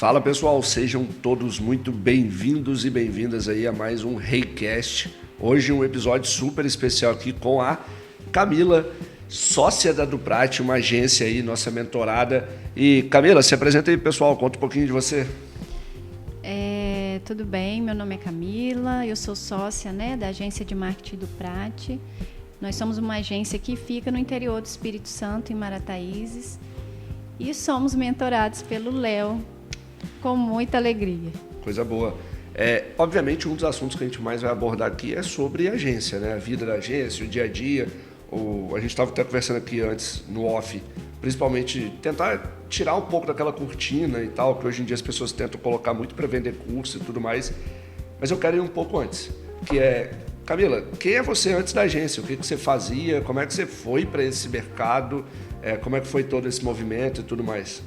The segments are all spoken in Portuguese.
Fala pessoal, sejam todos muito bem-vindos e bem-vindas aí a mais um Reicast. Hoje um episódio super especial aqui com a Camila, sócia da Duprati, uma agência aí, nossa mentorada. E Camila, se apresenta aí pessoal, conta um pouquinho de você. Tudo bem, meu nome é Camila, eu sou sócia da agência de marketing Duprati. Nós somos uma agência que fica no interior do Espírito Santo, em Marataízes, e somos mentorados pelo Léo, com muita alegria. Coisa boa. Obviamente, um dos assuntos que a gente mais vai abordar aqui é sobre a agência, né? A vida da agência, o dia a dia. A gente estava até conversando aqui antes, no off, principalmente tentar tirar um pouco daquela cortina e tal, que hoje em dia as pessoas tentam colocar muito para vender curso e tudo mais. Mas eu quero ir um pouco antes, que é, Camila, quem é você antes da agência? O que você fazia? Como é que você foi para esse mercado? Como é que foi todo esse movimento e tudo mais?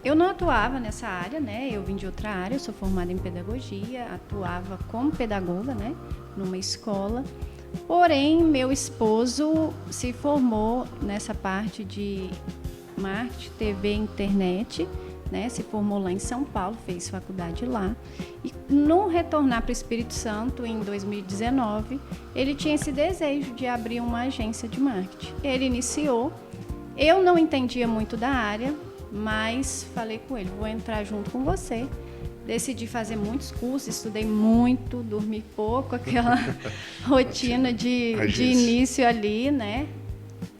Eu não atuava nessa área, eu vim de outra área, eu sou formada em pedagogia, atuava como pedagoga, numa escola. Porém, meu esposo se formou nessa parte de marketing, TV e internet, se formou lá em São Paulo, fez faculdade lá. E no retornar para o Espírito Santo, em 2019, ele tinha esse desejo de abrir uma agência de marketing. Ele iniciou, eu não entendia muito da área, mas falei com ele, vou entrar junto com você. Decidi fazer muitos cursos, estudei muito, dormi pouco, aquela rotina de início ali,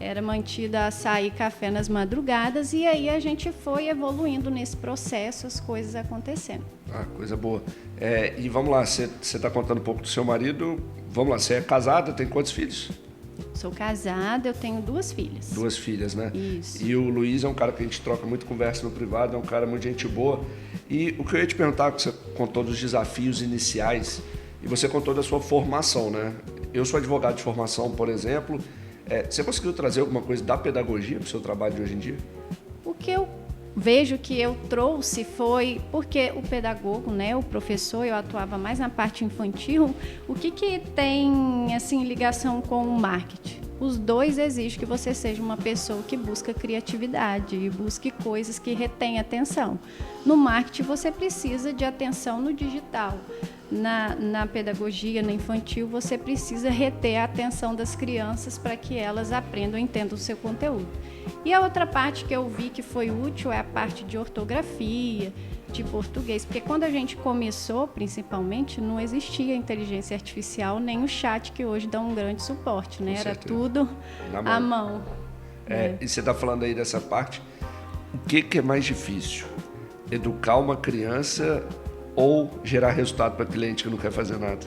Era mantida açaí e café nas madrugadas, e aí a gente foi evoluindo nesse processo, as coisas acontecendo. Coisa boa. E vamos lá, você está contando um pouco do seu marido. Vamos lá, você é casada, tem quantos filhos? Sou casada, eu tenho 2 filhas. 2 filhas, né? Isso. E o Luiz é um cara que a gente troca muito conversa no privado, é um cara muito gente boa. E o que eu ia te perguntar, que você contou dos desafios iniciais, e você contou da sua formação, né? Eu sou advogado de formação, por exemplo. Você conseguiu trazer alguma coisa da pedagogia para o seu trabalho de hoje em dia? O que eu vejo que eu trouxe foi porque o pedagogo, o professor, eu atuava mais na parte infantil. O que tem assim ligação com o marketing? Os dois exigem que você seja uma pessoa que busca criatividade e busque coisas que retêm atenção. No marketing você precisa de atenção no digital. Na pedagogia, no infantil, você precisa reter a atenção das crianças para que elas aprendam e entendam o seu conteúdo. E a outra parte que eu vi que foi útil é a parte de ortografia, de português, porque quando a gente começou, principalmente, não existia inteligência artificial, nem o chat que hoje dá um grande suporte, Era tudo à mão. E você está falando aí dessa parte, o que é mais difícil? Educar uma criança ou gerar resultado para cliente que não quer fazer nada?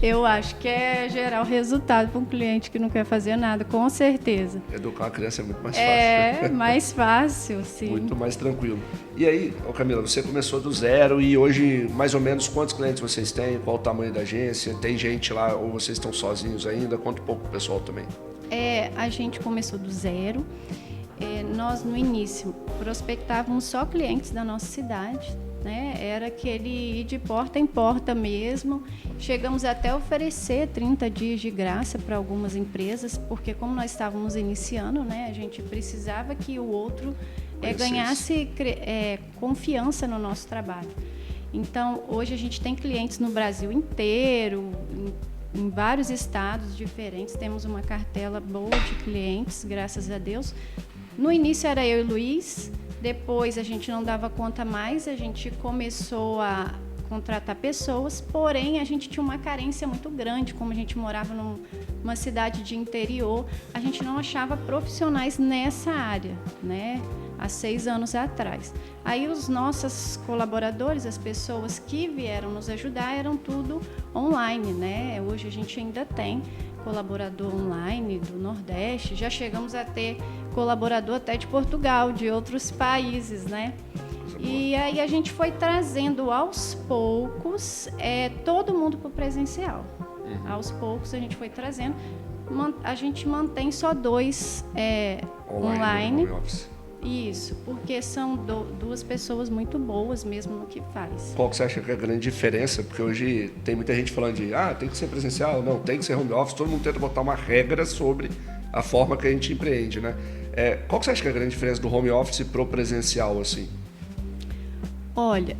Eu acho que é gerar o resultado para um cliente que não quer fazer nada, com certeza. Educar uma criança é muito mais fácil. É mais fácil, sim. Muito mais tranquilo. E aí, Camila, você começou do zero e hoje, mais ou menos, quantos clientes vocês têm? Qual o tamanho da agência? Tem gente lá ou vocês estão sozinhos ainda? Conta um pouco pro pessoal também. A gente começou do zero. Nós, no início, prospectávamos só clientes da nossa cidade, Era aquele ir de porta em porta mesmo. Chegamos até a oferecer 30 dias de graça para algumas empresas, porque como nós estávamos iniciando, a gente precisava que o outro ganhasse confiança no nosso trabalho. Então, hoje a gente tem clientes no Brasil inteiro, em vários estados diferentes, temos uma cartela boa de clientes, graças a Deus. No início era eu e o Luiz, depois a gente não dava conta mais, a gente começou a contratar pessoas, porém a gente tinha uma carência muito grande, como a gente morava numa cidade de interior, a gente não achava profissionais nessa área, há 6 anos atrás. Aí os nossos colaboradores, as pessoas que vieram nos ajudar, eram tudo online, Hoje a gente ainda tem colaborador online do Nordeste, já chegamos a ter colaborador até de Portugal, de outros países, E aí a gente foi trazendo aos poucos todo mundo para o presencial. Aos poucos a gente foi trazendo. A gente mantém só 2 online. Isso, porque são 2 pessoas muito boas mesmo no que faz. Qual que você acha que é a grande diferença? Porque hoje tem muita gente falando de tem que ser presencial, não, tem que ser home office. Todo mundo tenta botar uma regra sobre a forma que a gente empreende, Qual que você acha que é a grande diferença do home office pro presencial, assim? Olha,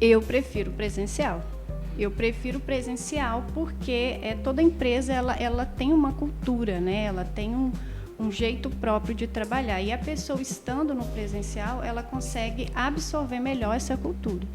eu prefiro presencial. Eu prefiro presencial porque toda empresa ela tem uma cultura, né? Ela tem um jeito próprio de trabalhar. E a pessoa estando no presencial, ela consegue absorver melhor essa cultura.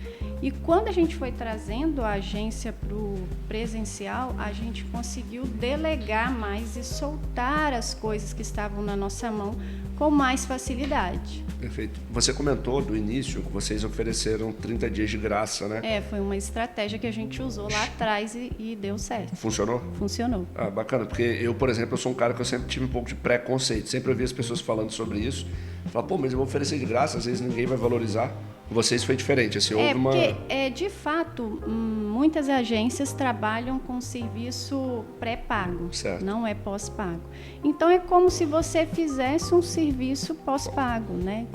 E quando a gente foi trazendo a agência para o presencial, a gente conseguiu delegar mais e soltar as coisas que estavam na nossa mão com mais facilidade. Perfeito. Você comentou do início que vocês ofereceram 30 dias de graça, né? Foi uma estratégia que a gente usou lá atrás e deu certo. Funcionou? Funcionou. Ah, bacana, porque eu, por exemplo, eu sou um cara que eu sempre tive um pouco de preconceito. Sempre ouvi as pessoas falando sobre isso. Falar, pô, mas eu vou oferecer de graça, às vezes ninguém vai valorizar. Com vocês foi diferente, assim, houve uma... Porque, de fato, muitas agências trabalham com serviço pré-pago, não é pós-pago. Então, é como se você fizesse um serviço pós-pago, né?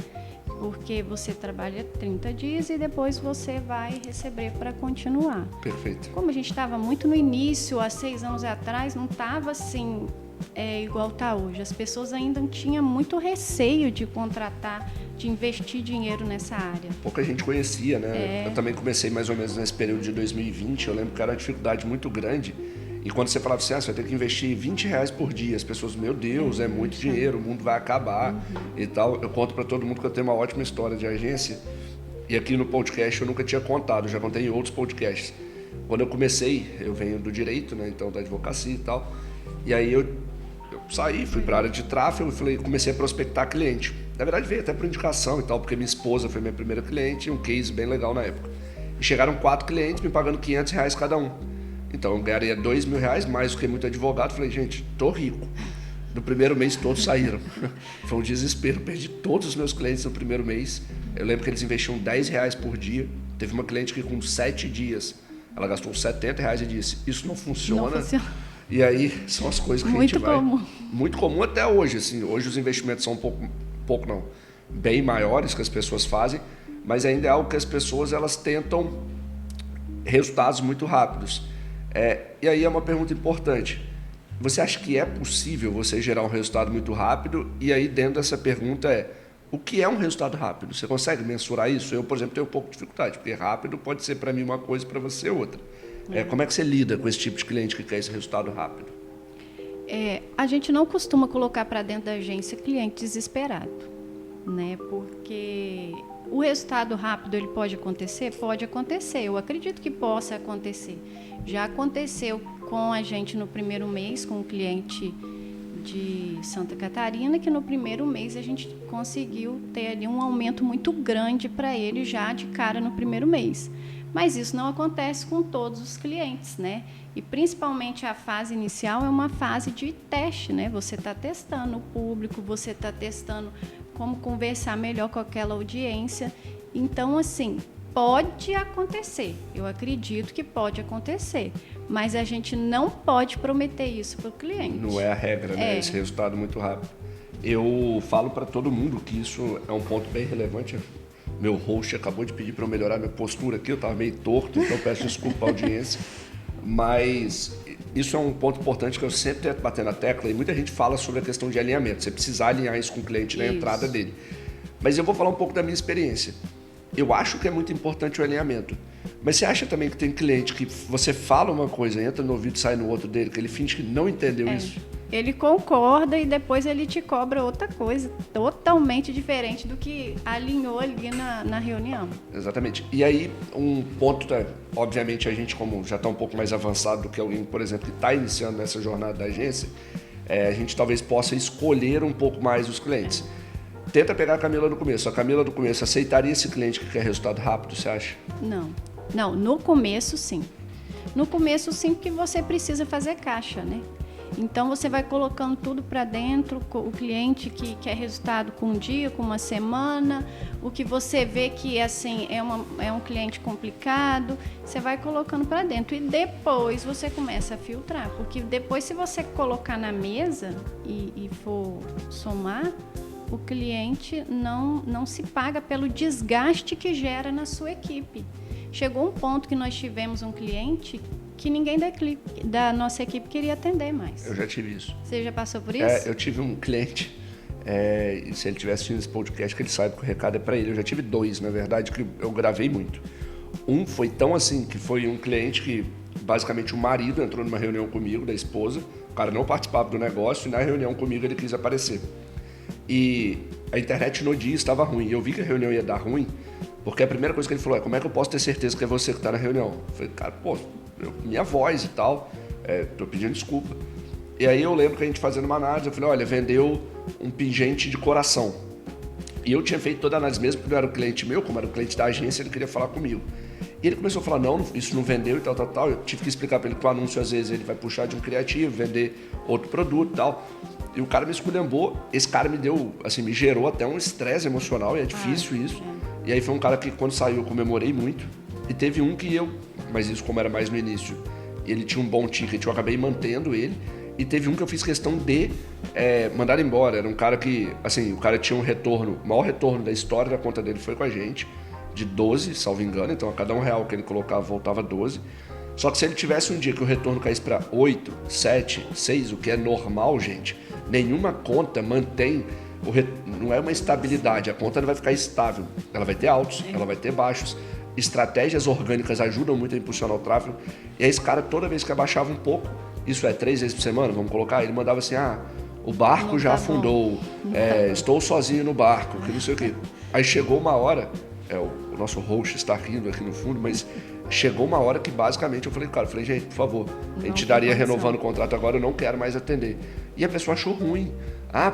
Porque você trabalha 30 dias e depois você vai receber para continuar. Perfeito. Como a gente estava muito no início, há 6 anos atrás, não estava assim... igual está hoje. As pessoas ainda tinham muito receio de contratar, de investir dinheiro nessa área. Pouca gente conhecia, né? Eu também comecei mais ou menos nesse período de 2020. Eu lembro que era uma dificuldade muito grande. E quando você falava assim, você vai ter que investir R$20 por dia, as pessoas, meu Deus, é muito dinheiro, o mundo vai acabar e tal. Eu conto para todo mundo que eu tenho uma ótima história de agência. E aqui no podcast eu nunca tinha contado, já contei em outros podcasts. Quando eu comecei, eu venho do direito, né? Então da advocacia e tal. E aí eu saí, fui para a área de tráfego e comecei a prospectar cliente. Na verdade veio até por indicação e tal, porque minha esposa foi minha primeira cliente, um case bem legal na época. E chegaram 4 clientes me pagando R$500 cada um. Então eu ganharia R$2.000, mais do que muito advogado. Falei, gente, tô rico. No primeiro mês todos saíram. Foi um desespero, perdi todos os meus clientes no primeiro mês. Eu lembro que eles investiam R$10 por dia. Teve uma cliente que com 7 dias, ela gastou R$70 e disse, isso não funciona. Não funciona. E aí são as coisas que a gente vai... Muito comum até hoje, assim. Hoje os investimentos são bem maiores que as pessoas fazem, mas ainda é algo que as pessoas elas tentam resultados muito rápidos. E aí é uma pergunta importante. Você acha que é possível você gerar um resultado muito rápido? E aí dentro dessa pergunta o que é um resultado rápido? Você consegue mensurar isso? Eu, por exemplo, tenho um pouco de dificuldade, porque rápido pode ser para mim uma coisa e para você outra. Como é que você lida com esse tipo de cliente que quer esse resultado rápido? A gente não costuma colocar para dentro da agência cliente desesperado, né? Porque o resultado rápido ele pode acontecer? Pode acontecer. Eu acredito que possa acontecer. Já aconteceu com a gente no primeiro mês, com um cliente de Santa Catarina, que no primeiro mês a gente conseguiu ter ali um aumento muito grande para ele já de cara no primeiro mês. Mas isso não acontece com todos os clientes, né? E principalmente a fase inicial é uma fase de teste, né? Você está testando o público, você está testando como conversar melhor com aquela audiência. Então, assim, pode acontecer. Eu acredito que pode acontecer. Mas a gente não pode prometer isso para o cliente. Não é a regra, né? Esse resultado muito rápido. Eu falo para todo mundo que isso é um ponto bem relevante. Meu host acabou de pedir para eu melhorar minha postura aqui, eu estava meio torto, então peço desculpa à audiência. Mas isso é um ponto importante que eu sempre tento bater na tecla, e muita gente fala sobre a questão de alinhamento. Você precisa alinhar isso com o cliente na entrada dele. Mas eu vou falar um pouco da minha experiência. Eu acho que é muito importante o alinhamento. Mas você acha também que tem cliente que você fala uma coisa, entra no ouvido e sai no outro dele, que ele finge que não entendeu isso? Ele concorda e depois ele te cobra outra coisa, totalmente diferente do que alinhou ali na reunião. Exatamente. E aí, um ponto, obviamente, a gente como já está um pouco mais avançado do que alguém, por exemplo, que está iniciando nessa jornada da agência, a gente talvez possa escolher um pouco mais os clientes. Tenta pegar a Camila no começo. A Camila do começo aceitaria esse cliente que quer resultado rápido, você acha? Não, no começo sim. No começo sim, porque você precisa fazer caixa, né? Então você vai colocando tudo para dentro, o cliente que quer resultado com um dia, com uma semana, o que você vê que assim é um cliente complicado, você vai colocando para dentro e depois você começa a filtrar, porque depois se você colocar na mesa e for somar, o cliente não se paga pelo desgaste que gera na sua equipe. Chegou um ponto que nós tivemos um cliente que ninguém da nossa equipe queria atender mais. Eu já tive isso. Você já passou por isso? Eu tive um cliente, E se ele tivesse assistindo esse podcast, que ele saiba que o recado é para ele. Eu já tive 2, na verdade, que eu gravei muito. Um foi tão assim, que foi um cliente que, basicamente, o marido entrou numa reunião comigo, da esposa, o cara não participava do negócio, e na reunião comigo ele quis aparecer. E a internet no dia estava ruim, e eu vi que a reunião ia dar ruim, porque a primeira coisa que ele falou é: como é que eu posso ter certeza que é você que está na reunião? Eu falei: cara, minha voz e tal, tô pedindo desculpa. E aí eu lembro que a gente fazendo uma análise, eu falei: olha, vendeu um pingente de coração. E eu tinha feito toda a análise mesmo, porque não era um cliente meu, como era um cliente da agência, ele queria falar comigo. E ele começou a falar: não, isso não vendeu e tal. Eu tive que explicar para ele que o anúncio, às vezes, ele vai puxar de um criativo, vender outro produto e tal. E o cara me esculhambou. Esse cara me deu, assim, me gerou até um estresse emocional, e é difícil isso. E aí foi um cara que, quando saiu, eu comemorei muito. E teve um que mas isso como era mais no início, ele tinha um bom ticket, eu acabei mantendo ele. E teve um que eu fiz questão de mandar embora. Era um cara que, assim, o cara tinha um retorno, o maior retorno da história da conta dele foi com a gente, de 12, salvo engano. Então, a cada R$1 que ele colocava, voltava 12. Só que se ele tivesse um dia que o retorno caísse para 8, 7, 6, o que é normal, gente, nenhuma conta mantém, não é uma estabilidade, a conta não vai ficar estável. Ela vai ter altos, ela vai ter baixos. Estratégias orgânicas ajudam muito a impulsionar o tráfego. E aí esse cara, toda vez que abaixava um pouco, isso 3 vezes por semana, vamos colocar, ele mandava assim: o barco não já afundou, estou sozinho no barco, que não sei o quê. Aí chegou uma hora, o nosso host está rindo aqui no fundo, mas chegou uma hora que basicamente eu falei: gente, por favor, a gente daria renovando o contrato agora, eu não quero mais atender. E a pessoa achou ruim.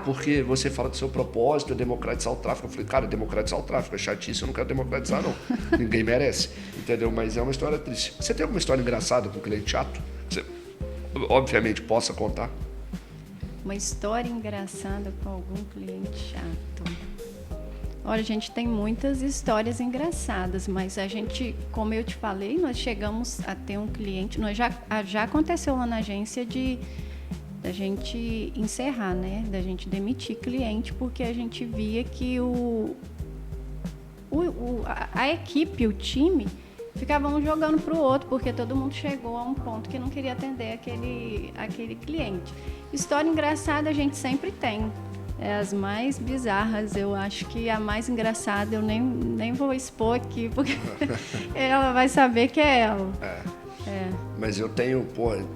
Porque você fala do seu propósito, é democratizar o tráfego. Eu falei: cara, democratizar o tráfego é chatice, eu não quero democratizar, não. Ninguém merece, entendeu? Mas é uma história triste. Você tem alguma história engraçada com um cliente chato? Você, obviamente, possa contar. Uma história engraçada com algum cliente chato. Olha, a gente tem muitas histórias engraçadas, mas a gente, como eu te falei, nós chegamos a ter um cliente, já aconteceu lá na agência da gente encerrar, né? Da gente demitir cliente, porque a gente via que a equipe, o time, ficavam um jogando para o outro, porque todo mundo chegou a um ponto que não queria atender aquele cliente. História engraçada a gente sempre tem. As mais bizarras, eu acho que a mais engraçada eu nem vou expor aqui, porque ela vai saber que é ela. Mas eu tenho,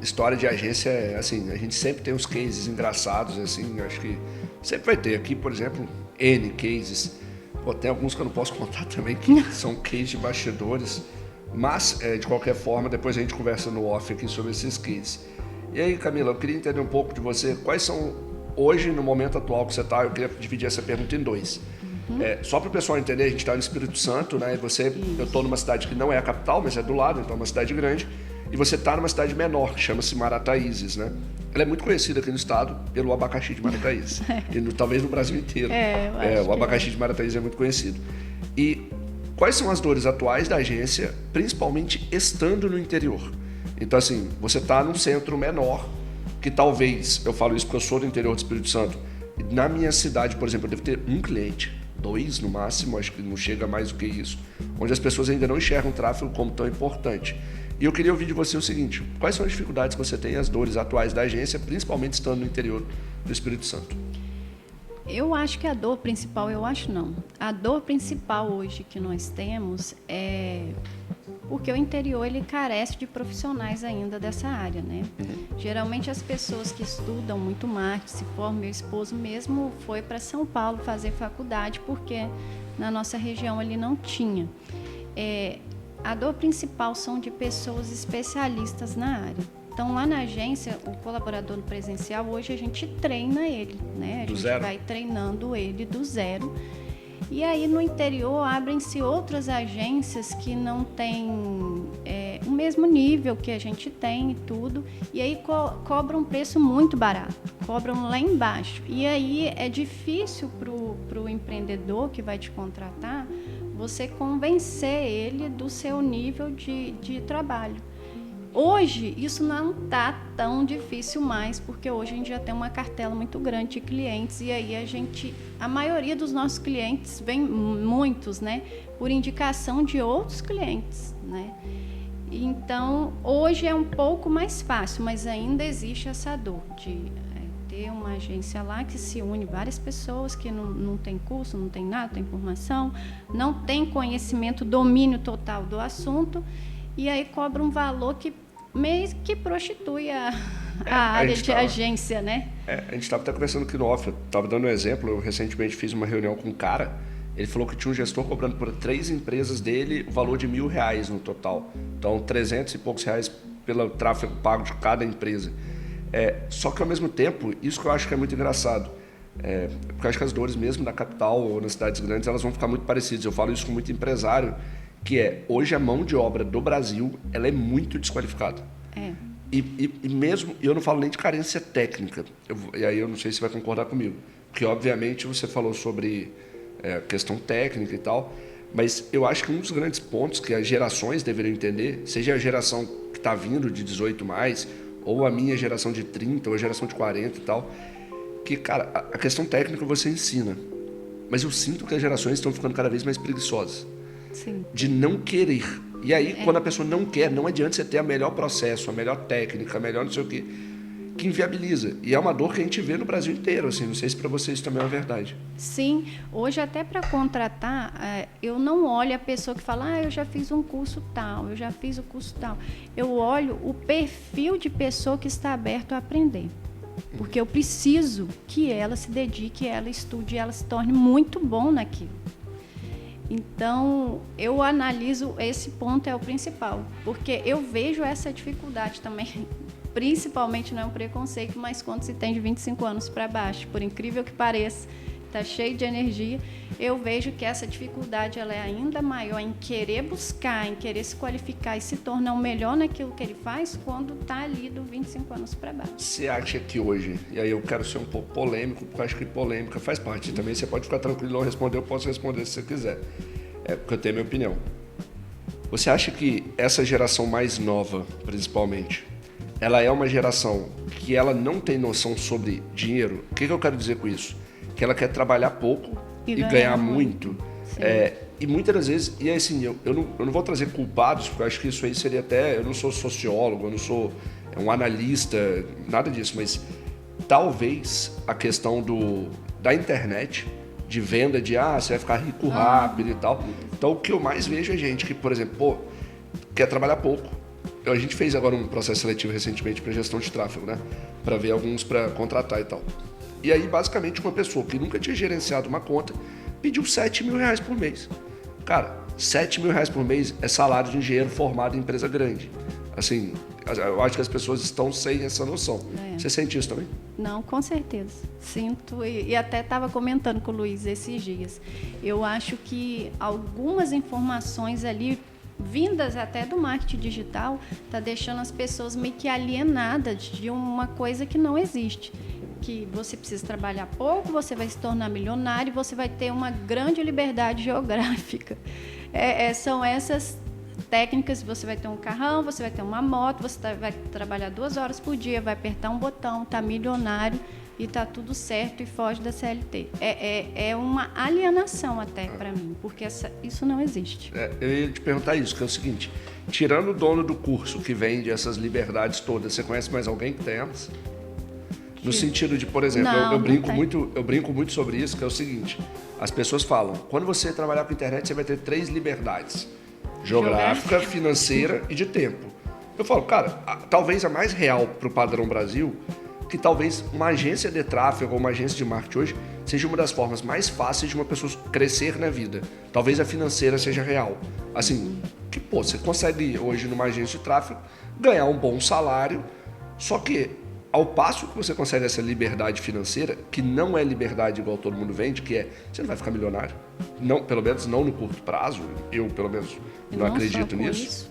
história de agência, assim, a gente sempre tem uns cases engraçados, assim, acho que sempre vai ter. Aqui, por exemplo, N cases. Tem alguns que eu não posso contar também, que são cases de bastidores, mas, de qualquer forma, depois a gente conversa no off aqui sobre esses cases. E aí, Camila, eu queria entender um pouco de você, quais são, hoje, no momento atual que você está, eu queria dividir essa pergunta em 2. Só para o pessoal entender, a gente está no Espírito Santo, né? Eu estou numa cidade que não é a capital, mas é do lado, então é uma cidade grande. E você está numa cidade menor, que chama-se Marataízes, né? Ela é muito conhecida aqui no estado pelo abacaxi de Marataízes. E talvez no Brasil inteiro. O abacaxi de Marataízes é muito conhecido. E quais são as dores atuais da agência, principalmente estando no interior? Então, assim, você está num centro menor, que talvez, eu falo isso porque eu sou do interior do Espírito Santo, na minha cidade, por exemplo, eu devo ter um cliente, 2 no máximo, acho que não chega mais do que isso, onde as pessoas ainda não enxergam o tráfego como tão importante. E eu queria ouvir de você o seguinte: quais são as dificuldades que você tem, as dores atuais da agência, principalmente estando no interior do Espírito Santo? Eu acho que a dor principal, a dor principal hoje que nós temos é porque o interior ele carece de profissionais ainda dessa área, né? Geralmente as pessoas que estudam muito marketing, se formam, meu esposo mesmo foi para São Paulo fazer faculdade, porque na nossa região ali não tinha. A dor principal são de pessoas especialistas na área. Então, lá na agência, o colaborador no presencial, hoje a gente treina ele, né? A gente vai treinando ele do zero. E aí, no interior, abrem-se outras agências que não têm o mesmo nível que a gente tem e tudo. E aí, cobram um preço muito barato, cobram lá embaixo. E aí, é difícil para o empreendedor que vai te contratar, você convencer ele do seu nível de trabalho. Hoje, isso não está tão difícil mais, porque hoje a gente já tem uma cartela muito grande de clientes e aí a maioria dos nossos clientes vem, muitos, né, por indicação de outros clientes, né? Então, hoje é um pouco mais fácil, mas ainda existe essa dor de ter ter uma agência lá que se une várias pessoas que não tem curso, não tem nada, tem formação, não tem conhecimento, domínio total do assunto, e aí cobra um valor que meio que prostitui a área de agência, né? A gente estava até conversando aqui no off, eu estava dando um exemplo, eu recentemente fiz uma reunião com um cara, ele falou que tinha um gestor cobrando por 3 empresas dele o valor de R$1.000 no total. Então, 300 e poucos reais pelo tráfego pago de cada empresa. Só que, ao mesmo tempo, isso que eu acho que é muito engraçado, porque eu acho que as dores mesmo da capital ou nas cidades grandes, elas vão ficar muito parecidas. Eu falo isso com muito empresário, que hoje a mão de obra do Brasil, ela é muito desqualificada. E mesmo, eu não falo nem de carência técnica, e aí eu não sei se você vai concordar comigo, porque obviamente você falou sobre questão técnica e tal, mas eu acho que um dos grandes pontos que as gerações deveriam entender, seja a geração que está vindo de 18 mais, ou a minha geração de 30, ou a geração de 40 e tal, que, cara, a questão técnica você ensina, mas eu sinto que as gerações estão ficando cada vez mais preguiçosas. Sim. De não querer. E aí, quando a pessoa não quer, não adianta você ter a melhor processo, a melhor técnica, a melhor não sei o quê, que inviabiliza. E é uma dor que a gente vê no Brasil inteiro, assim, não sei se para vocês também é uma verdade. Sim, hoje até para contratar, eu não olho a pessoa que fala, eu já fiz um curso tal, eu já fiz o curso tal. Eu olho o perfil de pessoa que está aberto a aprender. Porque eu preciso que ela se dedique, ela estude, ela se torne muito bom naquilo. Então, eu analiso, esse ponto é o principal, porque eu vejo essa dificuldade também, principalmente não é um preconceito, mas quando se tem de 25 anos para baixo, por incrível que pareça, está cheio de energia, eu vejo que essa dificuldade ela é ainda maior em querer buscar, em querer se qualificar e se tornar o melhor naquilo que ele faz quando está ali do 25 anos para baixo. Você acha que hoje, e aí eu quero ser um pouco polêmico, porque eu acho que polêmica faz parte, também você pode ficar tranquilo e não responder, eu posso responder se você quiser, porque eu tenho minha opinião. Você acha que essa geração mais nova, principalmente, ela é uma geração que ela não tem noção sobre dinheiro? O que eu quero dizer com isso? Que ela quer trabalhar pouco e ganhar muito. E muitas das vezes, e assim, eu não vou trazer culpados, porque eu acho que isso aí seria até, eu não sou sociólogo, eu não sou um analista, nada disso, mas talvez a questão da internet, de venda, de você vai ficar rico rápido e tal. Então o que eu mais vejo é gente que, por exemplo, quer trabalhar pouco. A gente fez agora um processo seletivo recentemente para gestão de tráfego, né? Para ver alguns para contratar e tal. E aí, basicamente, uma pessoa que nunca tinha gerenciado uma conta pediu R$7.000 por mês. Cara, R$7.000 por mês é salário de engenheiro formado em empresa grande. Assim, eu acho que as pessoas estão sem essa noção. Você sente isso também? Não, com certeza. Sinto, e até estava comentando com o Luiz esses dias. Eu acho que algumas informações ali, vindas até do marketing digital, está deixando as pessoas meio que alienadas de uma coisa que não existe. Que você precisa trabalhar pouco, você vai se tornar milionário, você vai ter uma grande liberdade geográfica. São essas técnicas, você vai ter um carrão, você vai ter uma moto, você vai trabalhar 2 horas por dia, vai apertar um botão, tá milionário e tá tudo certo e foge da CLT. É uma alienação até para mim, porque isso não existe. Eu ia te perguntar isso, que é o seguinte, tirando o dono do curso que vende essas liberdades todas, você conhece mais alguém que tem elas? No sentido de, por exemplo, eu brinco muito sobre isso, que é o seguinte, as pessoas falam, quando você trabalhar com internet, você vai ter 3 liberdades, geográfica, financeira e de tempo. Eu falo, cara, talvez a mais real para o padrão Brasil, que talvez uma agência de tráfego ou uma agência de marketing hoje seja uma das formas mais fáceis de uma pessoa crescer na vida. Talvez a financeira seja real. Assim, que você consegue hoje numa agência de tráfego ganhar um bom salário, só que ao passo que você consegue essa liberdade financeira, que não é liberdade igual todo mundo vende, que você não vai ficar milionário. Não, pelo menos não no curto prazo. Eu, pelo menos, não acredito nisso.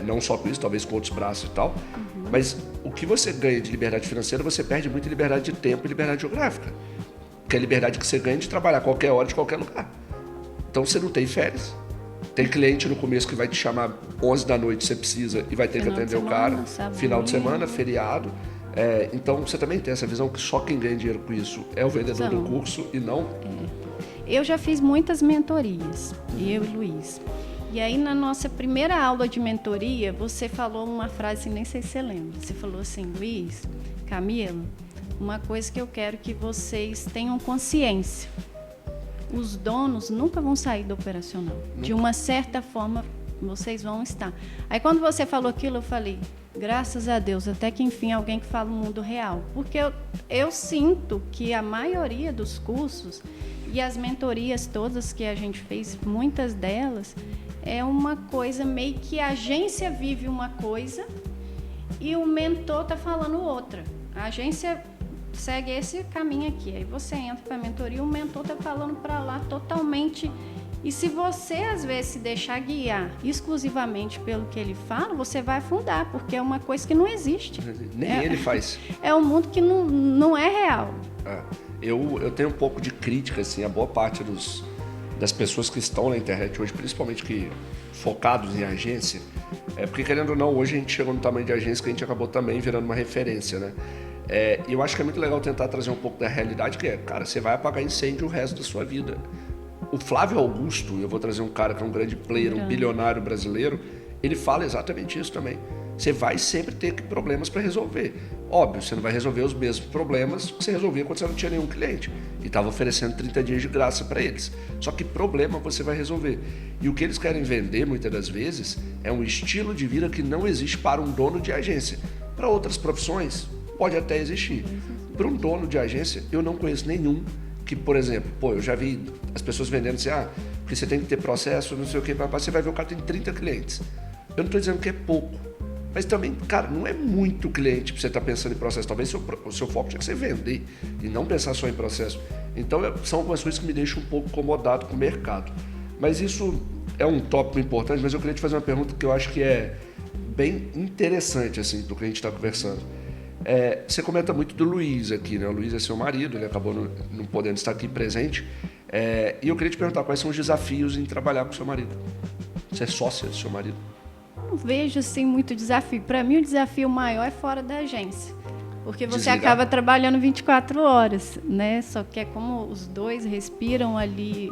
Não só com isso, talvez com outros braços e tal. Mas o que você ganha de liberdade financeira, você perde muita liberdade de tempo e liberdade geográfica. Que é a liberdade que você ganha de trabalhar qualquer hora, de qualquer lugar. Então você não tem férias. Tem cliente no começo que vai te chamar 11 da noite, você precisa, e vai ter que atender o cara. Final de semana, feriado. Então você também tem essa visão que só quem ganha dinheiro com isso é o vendedor do curso e não... Eu já fiz muitas mentorias, eu e Luiz. E aí na nossa primeira aula de mentoria, você falou uma frase, nem sei se você lembra. Você falou assim, Luiz, Camila, uma coisa que eu quero que vocês tenham consciência. Os donos nunca vão sair do operacional. Nunca. De uma certa forma, vocês vão estar. Aí, quando você falou aquilo, eu falei, graças a Deus, até que enfim alguém que fala o mundo real. Porque eu sinto que a maioria dos cursos e as mentorias todas que a gente fez, muitas delas, é uma coisa meio que a agência vive uma coisa e o mentor está falando outra. A agência segue esse caminho aqui. Aí você entra para a mentoria e o mentor está falando para lá totalmente. E se você, às vezes, se deixar guiar exclusivamente pelo que ele fala, você vai afundar, porque é uma coisa que não existe. Nem ele faz. É um mundo que não é real. Eu tenho um pouco de crítica, assim, a boa parte das pessoas que estão na internet hoje, principalmente que focados em agência, porque, querendo ou não, hoje a gente chegou no tamanho de agência que a gente acabou também virando uma referência, né? E eu acho que é muito legal tentar trazer um pouco da realidade, que cara, você vai apagar incêndio o resto da sua vida. O Flávio Augusto, eu vou trazer um cara que é um grande player, um bilionário brasileiro, ele fala exatamente isso também. Você vai sempre ter problemas para resolver. Óbvio, você não vai resolver os mesmos problemas que você resolvia quando você não tinha nenhum cliente e estava oferecendo 30 dias de graça para eles. Só que problema você vai resolver. E o que eles querem vender, muitas das vezes, é um estilo de vida que não existe para um dono de agência. Para outras profissões, pode até existir. Para um dono de agência, eu não conheço nenhum que, por exemplo, eu já vi as pessoas vendendo assim, porque você tem que ter processo, não sei o que, você vai ver o cara tem 30 clientes. Eu não estou dizendo que é pouco, mas também, cara, não é muito cliente para você estar pensando em processo. Talvez o seu foco tinha que ser vender e não pensar só em processo. Então, são algumas coisas que me deixam um pouco incomodado com o mercado. Mas isso é um tópico importante, mas eu queria te fazer uma pergunta que eu acho que é bem interessante, assim, do que a gente está conversando. Você comenta muito do Luiz aqui, né? O Luiz é seu marido, ele acabou não podendo estar aqui presente. E eu queria te perguntar quais são os desafios em trabalhar com seu marido. Você é sócia do seu marido? Não vejo assim muito desafio. Para mim, o desafio maior é fora da agência. Porque você Desligar. acaba trabalhando 24 horas, né? Só que é como os dois respiram ali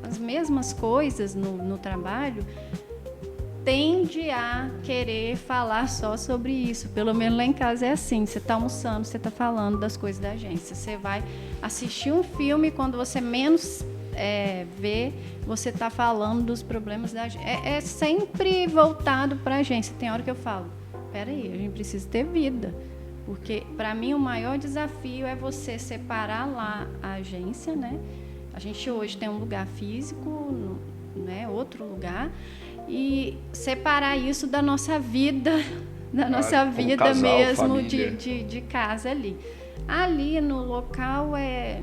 as mesmas coisas no trabalho, tende a querer falar só sobre isso. Pelo menos lá em casa é assim, você está almoçando, você está falando das coisas da agência. Você vai assistir um filme, quando você menos vê, você está falando dos problemas da agência. É sempre voltado para a agência. Tem hora que eu falo, peraí, a gente precisa ter vida. Porque, para mim, o maior desafio é você separar lá a agência, né? A gente hoje tem um lugar físico, né? Outro lugar, e separar isso da nossa vida, vida casal, mesmo de casa ali. Ali no local é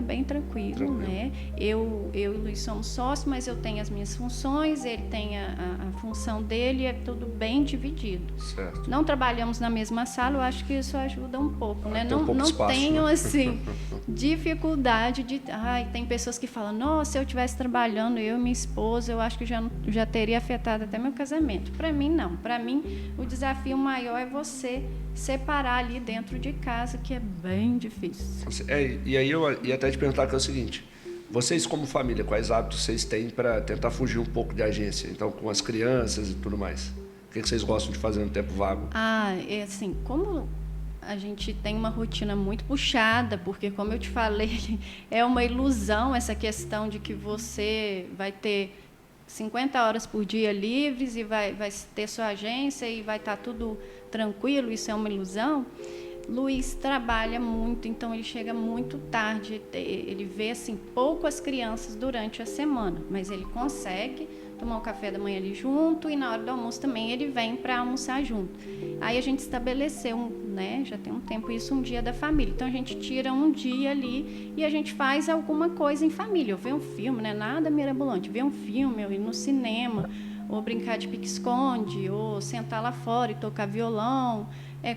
bem tranquilo, né? Eu e o Luiz somos sócios, mas eu tenho as minhas funções, ele tem a função dele, é tudo bem dividido. Certo. Não trabalhamos na mesma sala, eu acho que isso ajuda um pouco, né? Não espaço, tenho, né? assim, dificuldade de... tem pessoas que falam, nossa, se eu estivesse trabalhando, eu e minha esposa, eu acho que já teria afetado até meu casamento. Para mim, não. Para mim, o desafio maior é você separar ali dentro de casa, que é bem difícil. E aí eu ia até te perguntar que é o seguinte, vocês como família, quais hábitos vocês têm para tentar fugir um pouco de agência? Então, com as crianças e tudo mais. O que vocês gostam de fazer no tempo vago? Assim, como a gente tem uma rotina muito puxada, porque, como eu te falei, é uma ilusão essa questão de que você vai ter 50 horas por dia livres e vai ter sua agência e vai estar tudo tranquilo, isso é uma ilusão. Luiz trabalha muito, então ele chega muito tarde, ele vê assim pouco as crianças durante a semana, mas ele consegue tomar o café da manhã ali junto e na hora do almoço também ele vem para almoçar junto. Aí a gente estabeleceu, né, já tem um tempo isso, um dia da família. Então a gente tira um dia ali e a gente faz alguma coisa em família, ou vê um filme, né, nada mirabolante, vê um filme, ou ir no cinema, ou brincar de pique-esconde, ou sentar lá fora e tocar violão,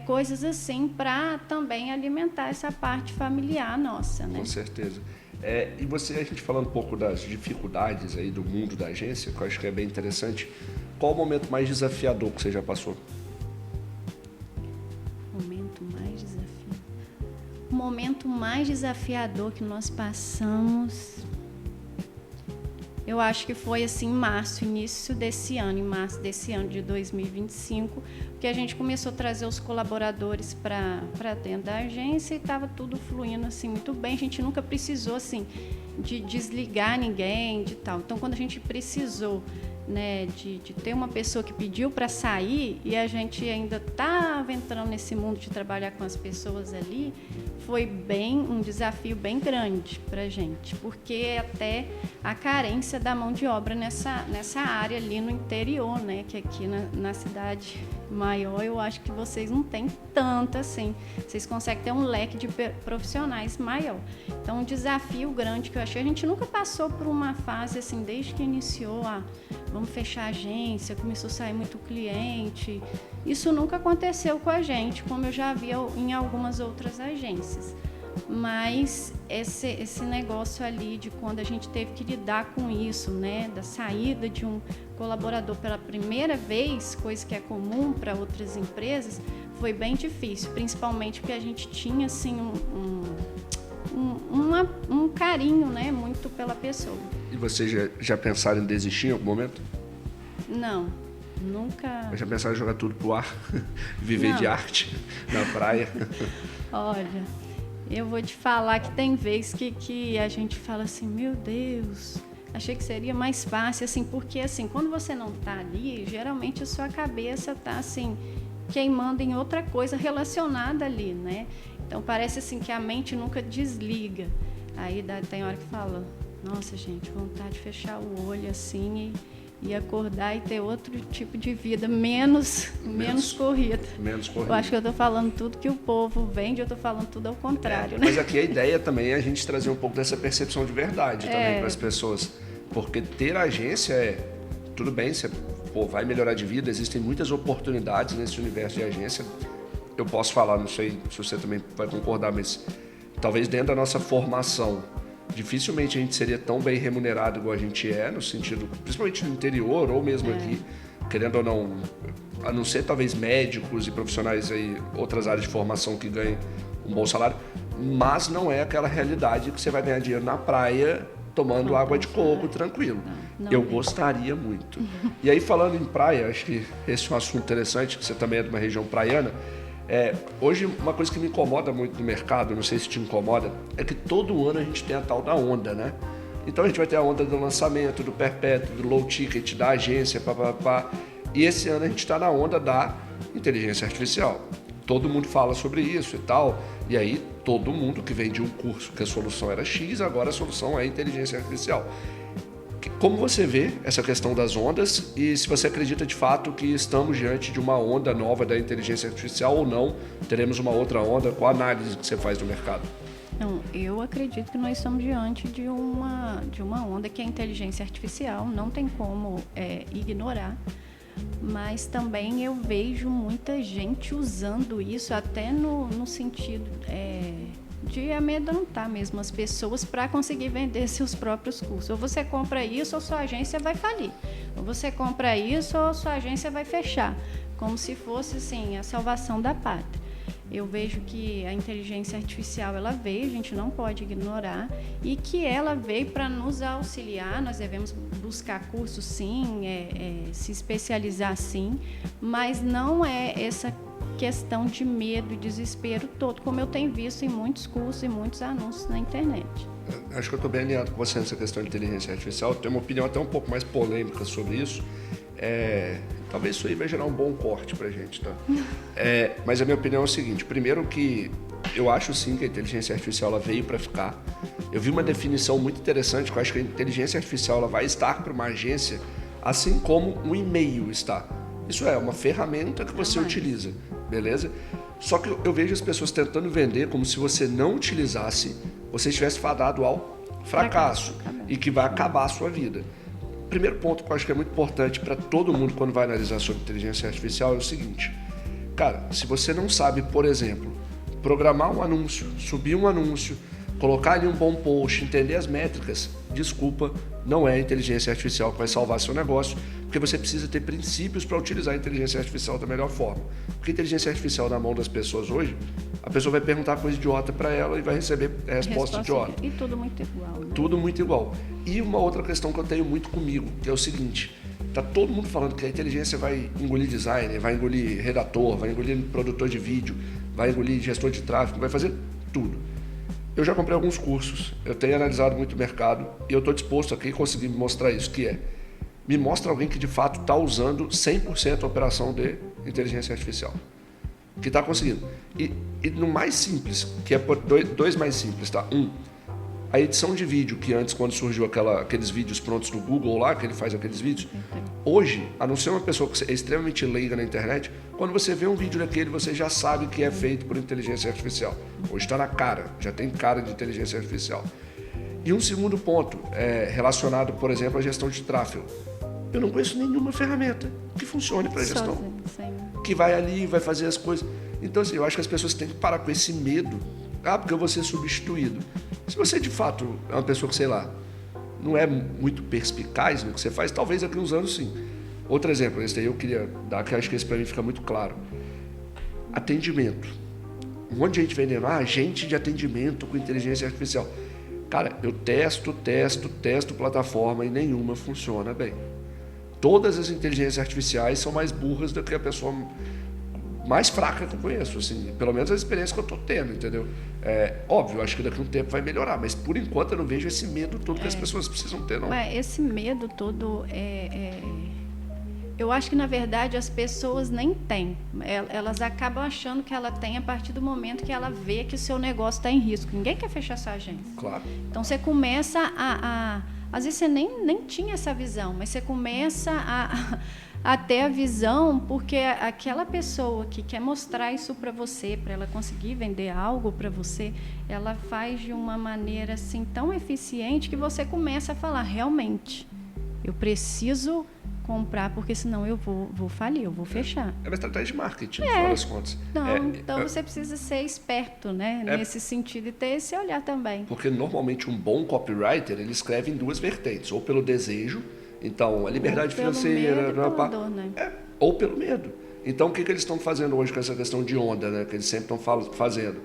coisas assim para também alimentar essa parte familiar nossa, né? Com certeza. E a gente falando um pouco das dificuldades aí do mundo da agência, que eu acho que é bem interessante, qual o momento mais desafiador que você já passou? O momento mais desafiador que nós passamos, eu acho que foi assim em março, início desse ano, em março desse ano de 2025, que a gente começou a trazer os colaboradores para dentro da agência e estava tudo fluindo assim muito bem. A gente nunca precisou assim de desligar ninguém, de tal. Então, quando a gente precisou, né, de ter uma pessoa que pediu para sair e a gente ainda estava entrando nesse mundo de trabalhar com as pessoas ali, foi um desafio bem grande para a gente, porque até a carência da mão de obra nessa área ali no interior, né, que aqui na cidade maior eu acho que vocês não têm tanto assim, vocês conseguem ter um leque de profissionais maior. Então, um desafio grande que eu achei, a gente nunca passou por uma fase assim, desde que iniciou vamos fechar a agência, começou a sair muito cliente. Isso nunca aconteceu com a gente, como eu já vi em algumas outras agências. Mas esse negócio ali de quando a gente teve que lidar com isso, né, da saída de um colaborador pela primeira vez, coisa que é comum para outras empresas, foi bem difícil, principalmente porque a gente tinha assim um carinho, né, muito pela pessoa. E vocês já pensaram em desistir em algum momento? Não, nunca. Mas já pensaram em jogar tudo pro ar? Viver de arte na praia? Olha, eu vou te falar que tem vezes que a gente fala assim, meu Deus, achei que seria mais fácil, assim, porque assim, quando você não está ali, geralmente a sua cabeça está assim, queimando em outra coisa relacionada ali, né? Então parece assim que a mente nunca desliga. Aí tem hora que fala, nossa gente, vontade de fechar o olho assim e acordar e ter outro tipo de vida, menos corrida. Menos corrida. Eu acho que eu estou falando tudo que o povo vende, eu estou falando tudo ao contrário. Né? Mas aqui a ideia também é a gente trazer um pouco dessa percepção de verdade também para as pessoas. Porque ter agência tudo bem, você vai melhorar de vida, existem muitas oportunidades nesse universo de agência. Eu posso falar, não sei se você também vai concordar, mas talvez dentro da nossa formação, dificilmente a gente seria tão bem remunerado igual a gente no sentido, principalmente no interior ou mesmo aqui, querendo ou não, a não ser talvez médicos e profissionais aí, outras áreas de formação que ganhem um bom salário, mas não é aquela realidade que você vai ganhar dinheiro na praia tomando água de coco tranquilo. Não eu gostaria muito. E aí, falando em praia, acho que esse é um assunto interessante, que você também é de uma região praiana. Hoje, uma coisa que me incomoda muito no mercado, não sei se te incomoda, é que todo ano a gente tem a tal da onda, né? Então a gente vai ter a onda do lançamento, do perpétuo, do low ticket, da agência, e esse ano a gente está na onda da inteligência artificial. Todo mundo fala sobre isso e tal, e aí todo mundo que vende um curso que a solução era X, agora a solução é inteligência artificial. Como você vê essa questão das ondas e se você acredita de fato que estamos diante de uma onda nova da inteligência artificial ou não, teremos uma outra onda? Qual a análise que você faz do mercado? Não, eu acredito que nós estamos diante de uma onda que é a inteligência artificial, não tem como ignorar, mas também eu vejo muita gente usando isso até no sentido de amedrontar mesmo as pessoas para conseguir vender seus próprios cursos. Ou você compra isso ou sua agência vai falir. Ou você compra isso ou sua agência vai fechar. Como se fosse assim, a salvação da pátria. Eu vejo que a inteligência artificial ela veio, a gente não pode ignorar, e que ela veio para nos auxiliar. Nós devemos buscar cursos sim, se especializar sim, mas não é essa questão de medo e desespero todo, como eu tenho visto em muitos cursos e muitos anúncios na internet. Acho que eu estou bem alinhado com você nessa questão de inteligência artificial. Eu tenho uma opinião até um pouco mais polêmica sobre isso. Talvez isso aí vai gerar um bom corte para a gente, tá? Mas a minha opinião é o seguinte: primeiro que eu acho sim que a inteligência artificial ela veio para ficar. Eu vi uma definição muito interessante, que eu acho que a inteligência artificial ela vai estar para uma agência assim como um e-mail está. Isso é uma ferramenta que você utiliza, beleza? Só que eu vejo as pessoas tentando vender como se você não utilizasse, você estivesse fadado ao fracasso e que vai acabar a sua vida. Primeiro ponto que eu acho que é muito importante para todo mundo quando vai analisar sobre inteligência artificial é o seguinte: cara, se você não sabe, por exemplo, programar um anúncio, subir um anúncio, colocar ali um bom post, entender as métricas, desculpa, não é a inteligência artificial que vai salvar seu negócio, porque você precisa ter princípios para utilizar a inteligência artificial da melhor forma. Porque a inteligência artificial na mão das pessoas hoje a pessoa vai perguntar coisa idiota para ela e vai receber resposta idiota. E tudo muito igual. Né? Tudo muito igual. E uma outra questão que eu tenho muito comigo, que é o seguinte, tá todo mundo falando que a inteligência vai engolir designer, vai engolir redator, vai engolir produtor de vídeo, vai engolir gestor de tráfego, vai fazer tudo. Eu já comprei alguns cursos, eu tenho analisado muito o mercado e eu estou disposto aqui a conseguir me mostrar isso, que é, me mostra alguém que de fato está usando 100% a operação de inteligência artificial. Que está conseguindo. E no mais simples, que é dois mais simples, tá? A edição de vídeo, que antes, quando surgiu aqueles vídeos prontos do Google lá, que ele faz aqueles vídeos, hoje, a não ser uma pessoa que é extremamente leiga na internet, quando você vê um vídeo daquele, você já sabe que é feito por inteligência artificial. Hoje está na cara, já tem cara de inteligência artificial. E um segundo ponto, relacionado, por exemplo, à gestão de tráfego. Eu não conheço nenhuma ferramenta que funcione para gestão. Que vai ali, vai fazer as coisas. Então, assim, eu acho que as pessoas têm que parar com esse medo. Porque eu vou ser substituído. Se você, de fato, é uma pessoa que, sei lá, não é muito perspicaz no que você faz, talvez daqui a uns anos, sim. Outro exemplo, esse aí eu queria dar, que eu acho que esse para mim fica muito claro. Atendimento. Um monte de gente vendendo, agente de atendimento com inteligência artificial. Cara, eu testo plataforma e nenhuma funciona bem. Todas as inteligências artificiais são mais burras do que a pessoa mais fraca que eu conheço, assim, pelo menos a experiência que eu estou tendo, entendeu? Óbvio, acho que daqui a um tempo vai melhorar, mas por enquanto eu não vejo esse medo todo que as pessoas precisam ter, não. Mas esse medo todo eu acho que, na verdade, as pessoas nem têm. Elas acabam achando que ela tem a partir do momento que ela vê que o seu negócio está em risco. Ninguém quer fechar sua agência. Claro. Então, você começa às vezes você nem tinha essa visão, mas você começa a ter a visão porque aquela pessoa que quer mostrar isso para você, para ela conseguir vender algo para você, ela faz de uma maneira assim tão eficiente que você começa a falar, realmente, eu preciso comprar, porque senão eu vou falir, eu vou fechar. É uma estratégia de marketing, no final das contas. Então você precisa ser esperto, né? Nesse sentido, e ter esse olhar também. Porque normalmente um bom copywriter, ele escreve em duas vertentes, ou pelo desejo, então a liberdade financeira, ou pelo medo. Então o que eles estão fazendo hoje com essa questão de onda, né? Que eles sempre estão fazendo?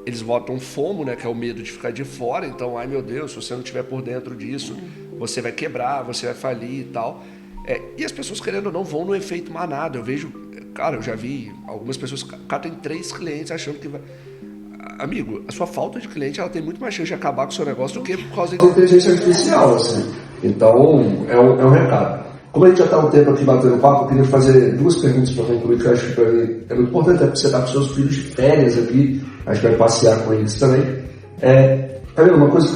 Eles botam FOMO, né? Que é o medo de ficar de fora, então, ai meu Deus, se você não estiver por dentro disso, você vai quebrar, você vai falir e tal. E as pessoas, querendo ou não, vão no efeito manada. Eu vejo, cara, eu já vi algumas pessoas, cara, tem 3 clientes achando que vai... Amigo, a sua falta de cliente, ela tem muito mais chance de acabar com o seu negócio do que por causa da inteligência artificial, assim. Então, é um recado. Como a gente já está um tempo aqui batendo papo, eu queria fazer 2 perguntas para concluir, que eu acho que para mim é muito importante, porque você está com seus filhos de férias aqui, a gente vai passear com eles também. Uma coisa que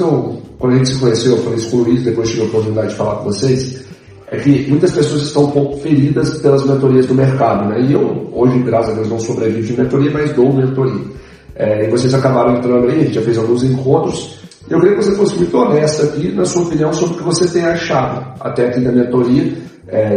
quando a gente se conheceu, eu falei isso com o Luiz, depois tive a oportunidade de falar com vocês, é que muitas pessoas estão um pouco feridas pelas mentorias do mercado, né? E eu, hoje, graças a Deus, não sobrevivo de mentoria, mas dou mentoria. E vocês acabaram entrando aí, a gente já fez alguns encontros. Eu queria que você fosse muito honesta aqui, na sua opinião, sobre o que você tem achado até aqui da mentoria.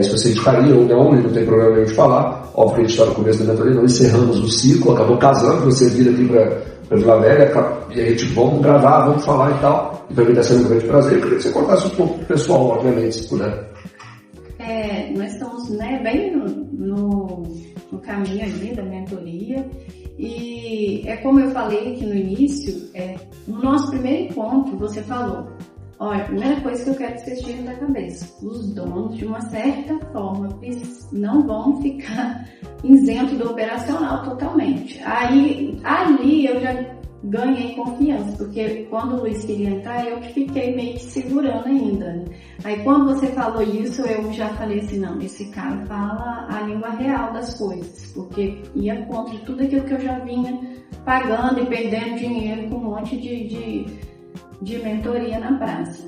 Se você indicaria ou não, não tem problema nenhum de falar. Óbvio que a gente está no começo da mentoria, não encerramos o ciclo, acabou casando, você vir aqui para Vila Velha, e a gente, vamos gravar, vamos falar e tal. E para mim está sendo um grande prazer. Eu queria que você contasse um pouco pro pessoal, obviamente, se puder. Nós estamos, bem no caminho ali da mentoria, e como eu falei aqui no início, no nosso primeiro encontro você falou, olha, a primeira coisa que eu quero que vocês tirem da cabeça, os donos de uma certa forma não vão ficar isentos do operacional totalmente. Aí ali eu já ganhei confiança, porque quando o Luiz queria entrar, eu que fiquei meio que segurando ainda, né? Aí quando você falou isso, eu já falei assim, não, esse cara fala a língua real das coisas, porque ia contra tudo aquilo que eu já vinha pagando e perdendo dinheiro com um monte de mentoria na praça.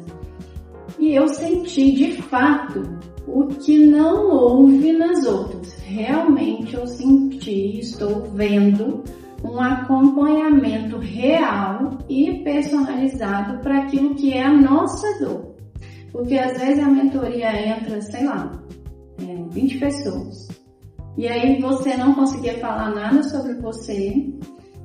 E eu senti, de fato, o que não houve nas outras. Realmente eu senti, estou vendo um acompanhamento real e personalizado para aquilo que é a nossa dor. Porque às vezes a mentoria entra, 20 pessoas. E aí você não conseguia falar nada sobre você,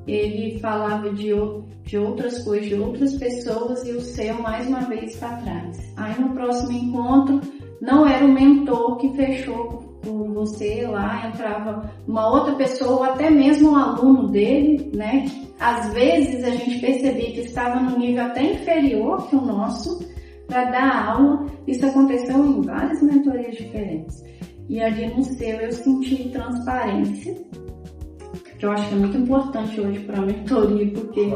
ele falava de outras coisas, de outras pessoas, e o seu mais uma vez para trás. Aí no próximo encontro não era o mentor que fechou com você lá, entrava uma outra pessoa, ou até mesmo um aluno dele, né? Às vezes a gente percebia que estava num nível até inferior que o nosso para dar aula. Isso aconteceu em várias mentorias diferentes. E ali no seu eu senti transparência, que eu acho que é muito importante hoje para a mentoria, porque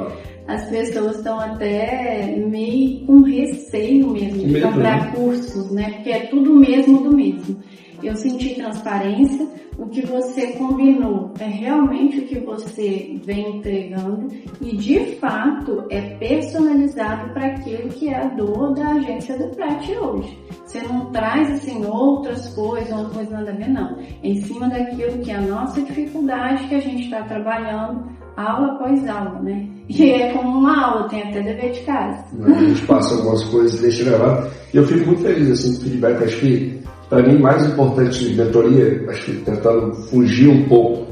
as pessoas estão até meio com receio mesmo de comprar cursos, né? Porque é tudo mesmo do mesmo. Eu senti transparência, o que você combinou é realmente o que você vem entregando e de fato é personalizado para aquilo que é a dor da agência do Prat hoje. Você não traz assim outras coisas, uma coisa nada a ver, não. É em cima daquilo que é a nossa dificuldade que a gente está trabalhando aula após aula, né? E é como uma aula, tem até dever de casa. A gente passa algumas coisas, deixa gravado. E eu fico muito feliz assim, com o feedback. Acho que para mim, mais importante de mentoria, acho que tentando fugir um pouco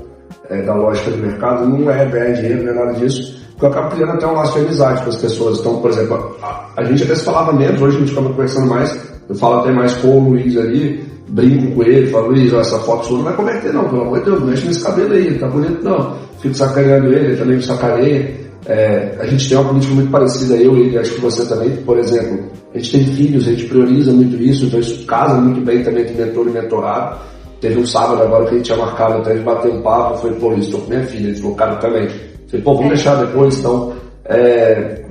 da lógica do mercado, não é ganhar dinheiro, não é nada disso, porque eu acabo criando até um laço de amizade com as pessoas. Então, por exemplo, a gente até se falava menos, hoje a gente acaba conversando mais, eu falo até mais com o Luiz ali, brinco com ele, falo, Luiz, essa foto sua não vai converter não, pelo amor de Deus, não mexe nesse cabelo aí, tá bonito não. Fico sacaneando ele também me sacaneia. A gente tem uma política muito parecida, eu e ele, acho que você também, por exemplo, a gente tem filhos, a gente prioriza muito isso, então isso casa muito bem também de mentor e mentorado. Teve um sábado agora que a gente tinha marcado até de bater um papo, foi, pô, estou com minha filha, eles colocaram também. Falei, pô, vamos deixar depois, então,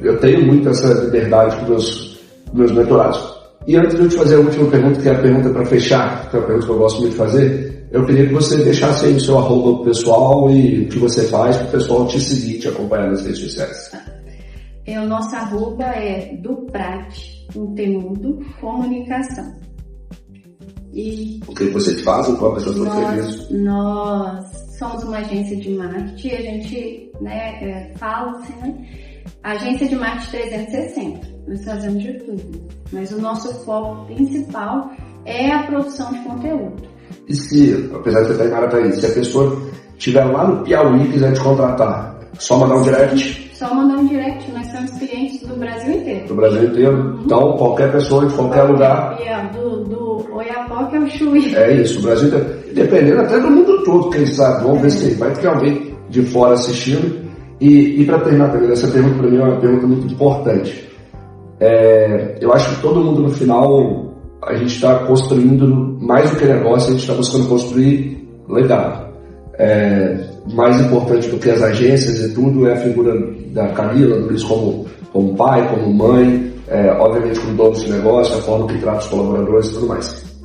eu tenho muito essa liberdade com meus mentorados. E antes de eu te fazer a última pergunta, que é a pergunta para fechar, que é uma pergunta que eu gosto muito de fazer, eu queria que você deixasse aí o seu arroba pessoal e o que você faz para o pessoal te seguir, te acompanhar nas redes sociais. O nosso arroba é do Prat, conteúdo, comunicação. E o que você faz? Qual a pessoa que você fez? Nós somos uma agência de marketing, a gente fala assim, né? Agência de marketing 360, nós fazemos de tudo, mas o nosso foco principal é a produção de conteúdo. E se, apesar de você estar em área para isso, se a pessoa estiver lá no Piauí e quiser te contratar, só mandar um direct? Só mandar um direct, nós temos clientes do Brasil inteiro. Do Brasil inteiro? Então, qualquer pessoa de qualquer lugar. Do Oiapoque ao Chuí. É isso, o Brasil inteiro. Dependendo até do mundo todo, quem sabe. Vamos ver se vai ter alguém de fora assistindo. E para terminar, essa pergunta para mim é uma pergunta muito importante. Eu acho que todo mundo no final, a gente está construindo mais do que negócio, a gente está buscando construir legado. Mais importante do que as agências e tudo é a figura da Camila, do Luiz como pai, como mãe, obviamente como dono desse negócio, a forma que trata os colaboradores e tudo mais.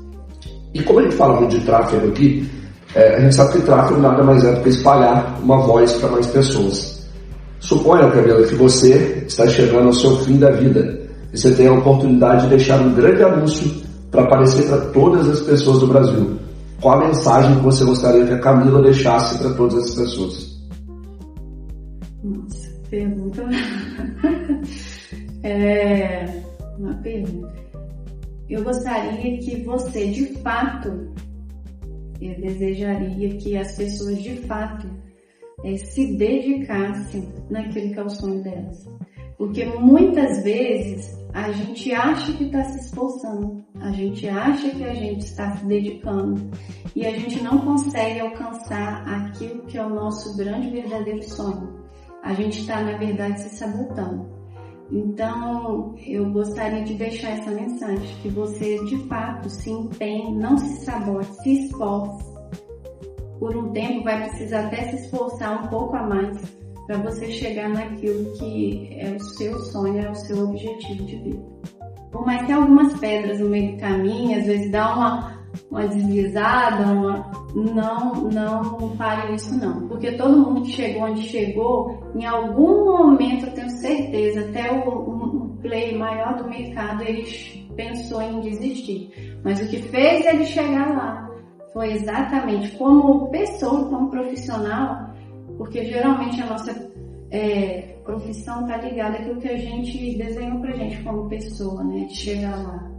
E como a gente fala muito de tráfego aqui, a gente sabe que tráfego nada mais é do que espalhar uma voz para mais pessoas. Suponha, Camila, que você está chegando ao seu fim da vida e você tem a oportunidade de deixar um grande anúncio para aparecer para todas as pessoas do Brasil. Qual a mensagem que você gostaria que a Camila deixasse para todas as pessoas? Nossa, pergunta. Uma pergunta. Eu gostaria que você, de fato, eu desejaria que as pessoas, de fato, se dedicassem naquilo que é o sonho delas. Porque muitas vezes a gente acha que está se esforçando, a gente acha que a gente está se dedicando e a gente não consegue alcançar aquilo que é o nosso grande verdadeiro sonho. A gente está, na verdade, se sabotando. Então, eu gostaria de deixar essa mensagem, que você, de fato, se empenhe, não se sabote, se esforce. Por um tempo vai precisar até se esforçar um pouco a mais para você chegar naquilo que é o seu sonho, é o seu objetivo de vida. Por mais que algumas pedras no meio do caminho, às vezes dá uma deslizada, não pare isso não. Porque todo mundo que chegou onde chegou, em algum momento eu tenho certeza, até um player maior do mercado, ele pensou em desistir. Mas o que fez ele chegar lá foi exatamente como pessoa, como profissional, porque geralmente a nossa profissão está ligada àquilo que a gente desenhou pra gente como pessoa, né, de chegar lá.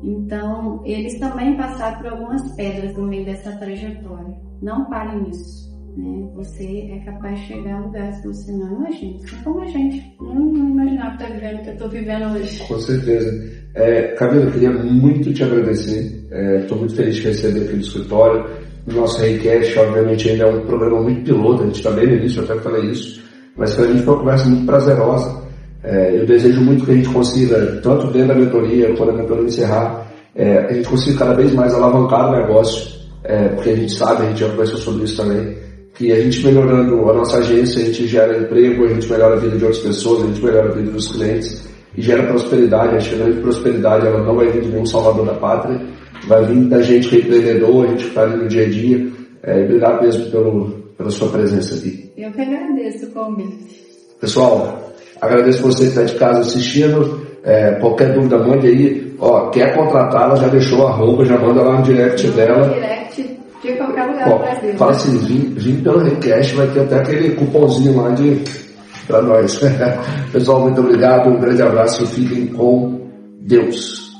Então, eles também passaram por algumas pedras no meio dessa trajetória. Não pare nisso, né? Você é capaz de chegar a lugares que você não imagina. Assim como a gente não imaginava estar vivendo o que eu estou vivendo hoje. Com certeza. Camila, eu queria muito te agradecer. Estou muito feliz de receber aqui no escritório. O nosso Reicast, obviamente, ainda é um programa muito piloto, a gente está bem no início, eu até falei isso, mas para a gente foi uma conversa muito prazerosa. Eu desejo muito que a gente consiga, tanto dentro da mentoria, quando a mentoria encerrar, a gente consiga cada vez mais alavancar o negócio, porque a gente sabe, a gente já conversou sobre isso também, que a gente melhorando a nossa agência, a gente gera emprego, a gente melhora a vida de outras pessoas, a gente melhora a vida dos clientes e gera prosperidade. Acho que a grande prosperidade ela não vai vir de nenhum salvador da pátria, vai vir da gente que é empreendedor, a gente que está ali no dia a dia. Obrigado mesmo pela sua presença aqui. Eu que agradeço o convite. Pessoal, agradeço você que está de casa assistindo. Qualquer dúvida, mande aí. Quer contratá-la, já deixou o arroba, já manda lá no direct dela. Direct de qualquer lugar do Brasil. Fala assim, vim pelo Reicast, vai ter até aquele cupomzinho lá para nós. Pessoal, muito obrigado, um grande abraço, fiquem com Deus.